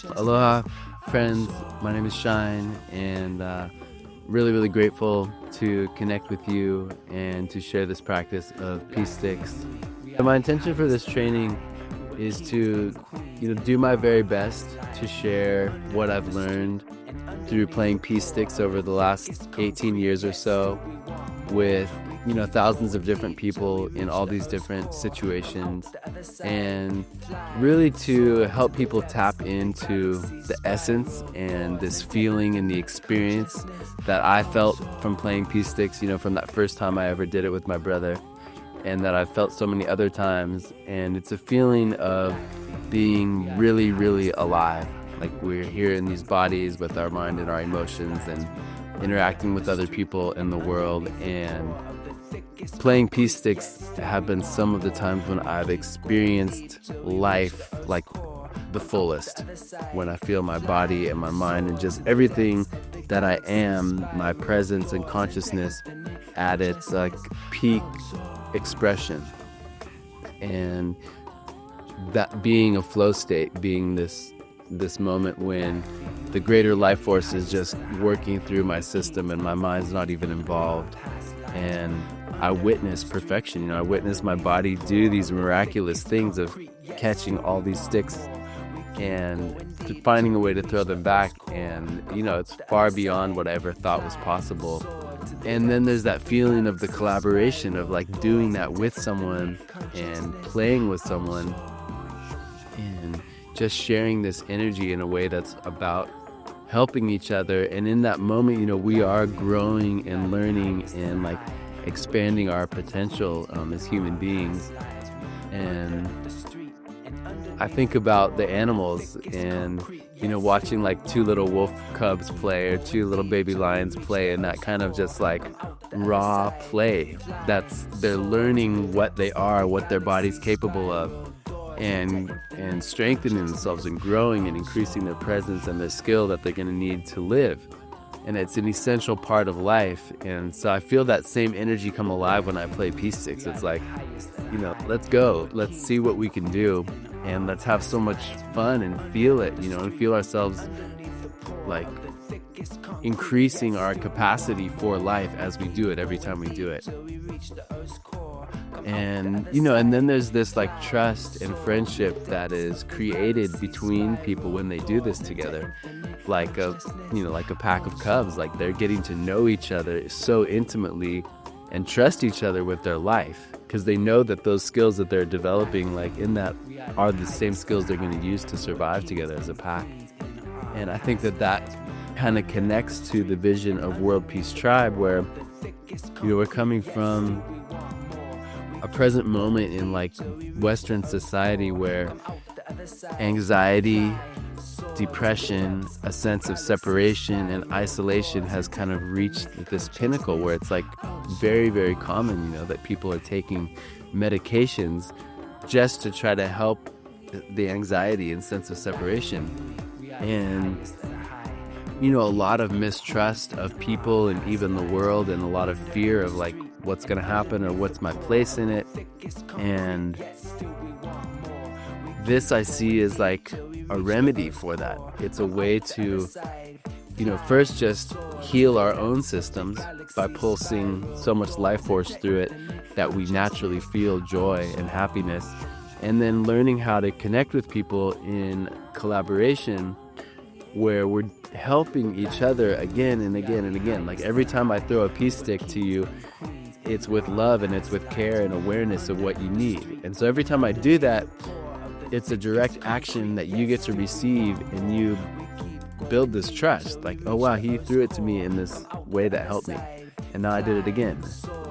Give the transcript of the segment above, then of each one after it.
Aloha, friends. My name is Shine, and really grateful to connect with you and to share this practice of peace sticks. And my intention for this training is to, do my very best to share what I've learned through playing peace sticks over the last 18 years or so with thousands of different people in all these different situations, and really to help people tap into the essence and this feeling and the experience that I felt from playing peace sticks, from that first time I ever did it with my brother, and that I've felt so many other times. And it's a feeling of being really alive, like we're here in these bodies with our mind and our emotions and interacting with other people in the world. And playing peace sticks have been some of the times when I've experienced life like the fullest, when I feel my body and my mind and just everything that I am, my presence and consciousness at its peak expression. And that being a flow state, being this moment when the greater life force is just working through my system and my mind's not even involved. And I witness perfection. I witness my body do these miraculous things of catching all these sticks and finding a way to throw them back. And, it's far beyond what I ever thought was possible. And then there's that feeling of the collaboration of doing that with someone and playing with someone and just sharing this energy in a way that's about helping each other. And in that moment, we are growing and learning and expanding our potential as human beings. And I think about the animals and watching two little wolf cubs play or two little baby lions play, and that kind of just raw play, they're learning what they are, what their body's capable of, and strengthening themselves and growing and increasing their presence and their skill that they're going to need to live. And it's an essential part of life. And so I feel that same energy come alive when I play peace sticks. It's let's go, let's see what we can do, and let's have so much fun and feel it, and feel ourselves increasing our capacity for life as we do it every time we do it. And and then there's this trust and friendship that is created between people when they do this together, like a pack of cubs. They're getting to know each other so intimately and trust each other with their life, because they know that those skills that they're developing in that are the same skills they're going to use to survive together as a pack. And I think that kind of connects to the vision of World Peace Tribe, where we're coming from a present moment in Western society where anxiety, depression, a sense of separation and isolation has kind of reached this pinnacle where it's very common, that people are taking medications just to try to help the anxiety and sense of separation. And a lot of mistrust of people and even the world, and a lot of fear of what's going to happen or what's my place in it. And this I see as a remedy for that. It's a way to, first just heal our own systems by pulsing so much life force through it that we naturally feel joy and happiness. And then learning how to connect with people in collaboration where we're helping each other again and again and again. Every time I throw a peace stick to you, it's with love and it's with care and awareness of what you need. And so every time I do that, it's a direct action that you get to receive, and you build this trust. Oh wow, he threw it to me in this way that helped me, and now I did it again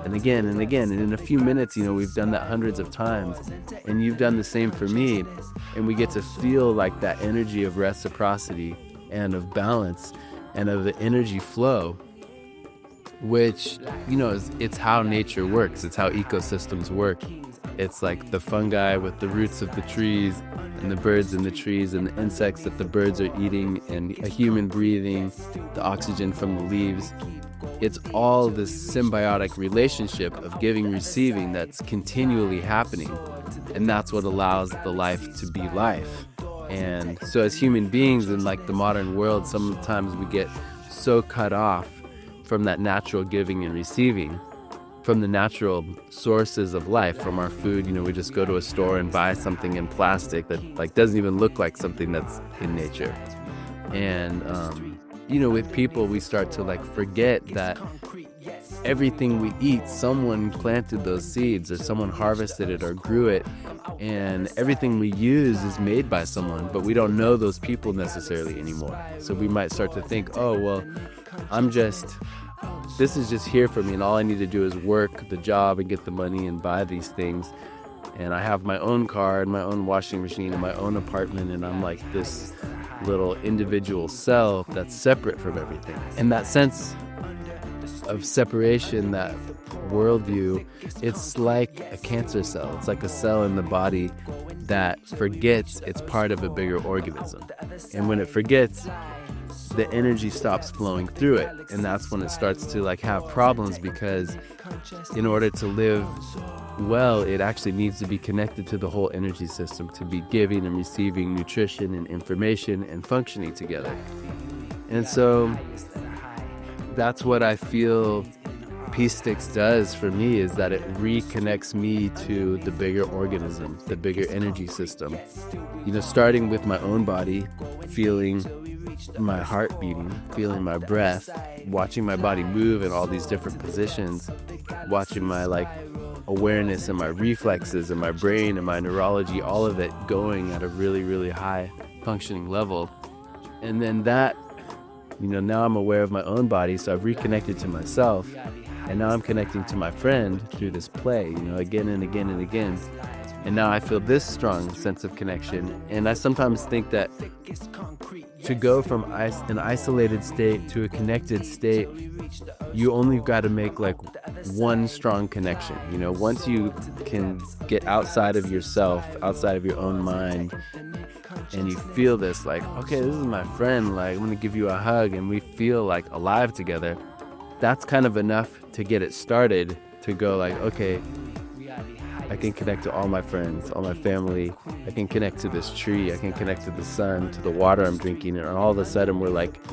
and again and again. And in a few minutes, we've done that hundreds of times, and you've done the same for me. And we get to feel that energy of reciprocity and of balance and of the energy flow, which, it's how nature works. It's how ecosystems work. It's the fungi with the roots of the trees, and the birds in the trees, and the insects that the birds are eating, and a human breathing the oxygen from the leaves. It's all this symbiotic relationship of giving, receiving that's continually happening. And that's what allows the life to be life. And so as human beings in like the modern world, sometimes we get so cut off from that natural giving and receiving, from the natural sources of life, from our food. We just go to a store and buy something in plastic that like doesn't even look like something that's in nature. And with people, we start to like forget that everything we eat, someone planted those seeds, or someone harvested it or grew it, and everything we use is made by someone, but we don't know those people necessarily anymore. So we might start to think, oh, well, this is just here for me, and all I need to do is work the job and get the money and buy these things. And I have my own car and my own washing machine and my own apartment, and I'm like this little individual self that's separate from everything. And that sense of separation, that worldview, it's like a cancer cell. It's like a cell in the body that forgets it's part of a bigger organism. And when it forgets, the energy stops flowing through it. And that's when it starts to like have problems, because in order to live well, it actually needs to be connected to the whole energy system to be giving and receiving nutrition and information and functioning together. And so that's what I feel Peace Sticks does for me, is that it reconnects me to the bigger organism, the bigger energy system. Starting with my own body, feeling my heart beating, feeling my breath, watching my body move in all these different positions, watching my like awareness and my reflexes and my brain and my neurology, all of it going at a really, really high functioning level. And then that, now I'm aware of my own body, so I've reconnected to myself, and now I'm connecting to my friend through this play, again and again and again. And now I feel this strong sense of connection. And I sometimes think that to go from an isolated state to a connected state, you only got to make like one strong connection. Once you can get outside of yourself, outside of your own mind, and you feel this like, okay, this is my friend, like I'm gonna give you a hug, and we feel like alive together, that's kind of enough to get it started, to go like, okay, I can connect to all my friends, all my family, I can connect to this tree, I can connect to the sun, to the water I'm drinking, and all of a sudden we're like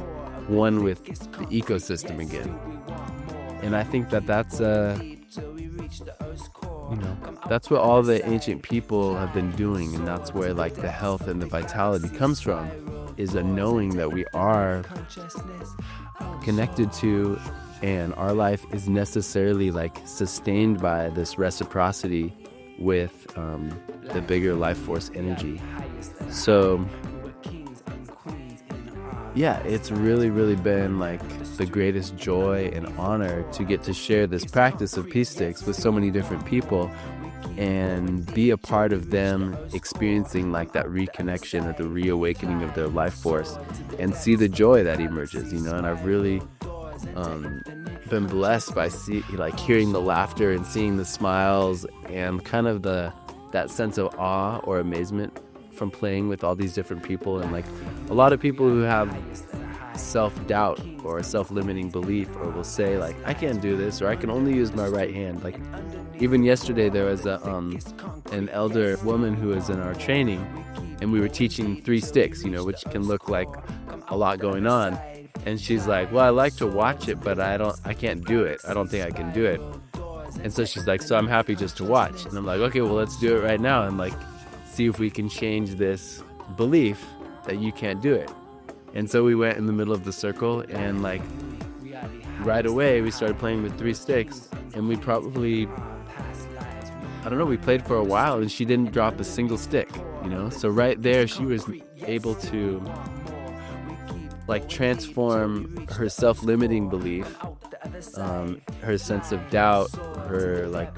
one with the ecosystem again. And I think that's that's what all the ancient people have been doing, and that's where like the health and the vitality comes from, is a knowing that we are connected to, and our life is necessarily like sustained by this reciprocity with the bigger life force energy. So yeah, it's really, really been like the greatest joy and honor to get to share this practice of Peace Sticks with so many different people and be a part of them experiencing like that reconnection or the reawakening of their life force, and see the joy that emerges, and I've really been blessed by hearing the laughter and seeing the smiles and kind of that sense of awe or amazement from playing with all these different people. And like a lot of people who have self-doubt or a self-limiting belief, or will say like, I can't do this, or I can only use my right hand. Like even yesterday there was an elder woman who was in our training, and we were teaching 3 sticks, which can look like a lot going on. And she's like, well, I like to watch it, but I can't do it. I don't think I can do it. And so she's like, so I'm happy just to watch. And I'm like, okay, well, let's do it right now, and like see if we can change this belief that you can't do it. And so we went in the middle of the circle, and like right away we started playing with 3 sticks, and we probably, we played for a while, and she didn't drop a single stick, So right there she was able to like transform her self-limiting belief, her sense of doubt, her like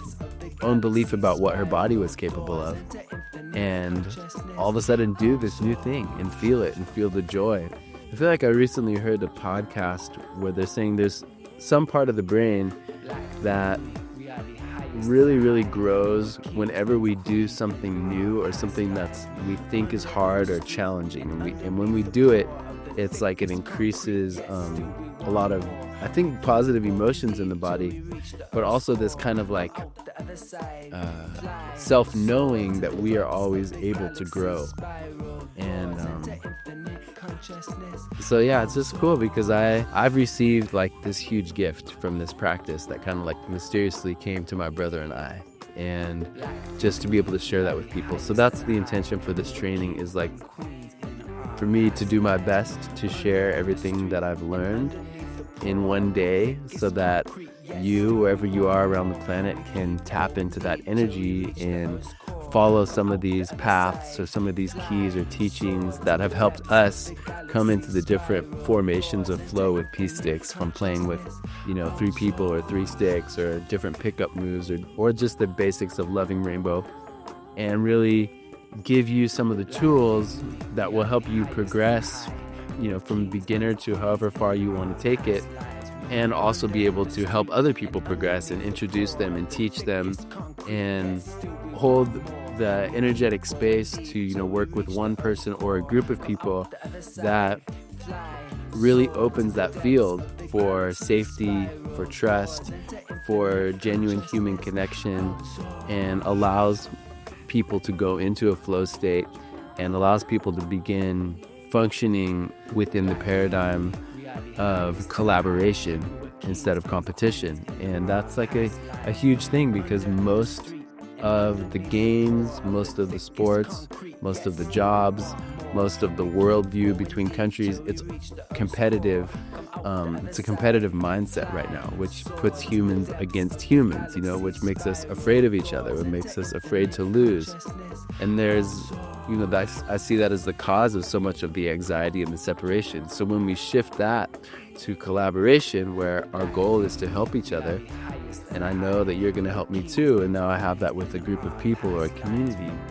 own belief about what her body was capable of, and all of a sudden do this new thing and feel it and feel the joy. I feel like I recently heard a podcast where they're saying there's some part of the brain that really, really grows whenever we do something new or something that's we think is hard or challenging, and when we do it, it's like it increases a lot of, I think, positive emotions in the body, but also this kind of like self-knowing that we are always able to grow. And so yeah, it's just cool because I've received like this huge gift from this practice that kind of like mysteriously came to my brother and I, and just to be able to share that with people. So that's the intention for this training, is like for me to do my best to share everything that I've learned in one day, so that you, wherever you are around the planet, can tap into that energy and follow some of these paths or some of these keys or teachings that have helped us come into the different formations of flow with Peace Sticks, from playing with, 3 people or 3 sticks or different pickup moves, or just the basics of loving rainbow, and really give you some of the tools that will help you progress, from beginner to however far you want to take it, and also be able to help other people progress and introduce them and teach them and hold the energetic space to, work with one person or a group of people that really opens that field for safety, for trust, for genuine human connection, and allows people to go into a flow state and allows people to begin functioning within the paradigm of collaboration instead of competition. And that's like a huge thing, because most of the games, most of the sports, most of the jobs, most of the worldview between countries, it's competitive. It's a competitive mindset right now, which puts humans against humans, which makes us afraid of each other, which makes us afraid to lose. And there's, I see that as the cause of so much of the anxiety and the separation. So when we shift that to collaboration, where our goal is to help each other, and I know that you're going to help me too, and now I have that with a group of people or a community,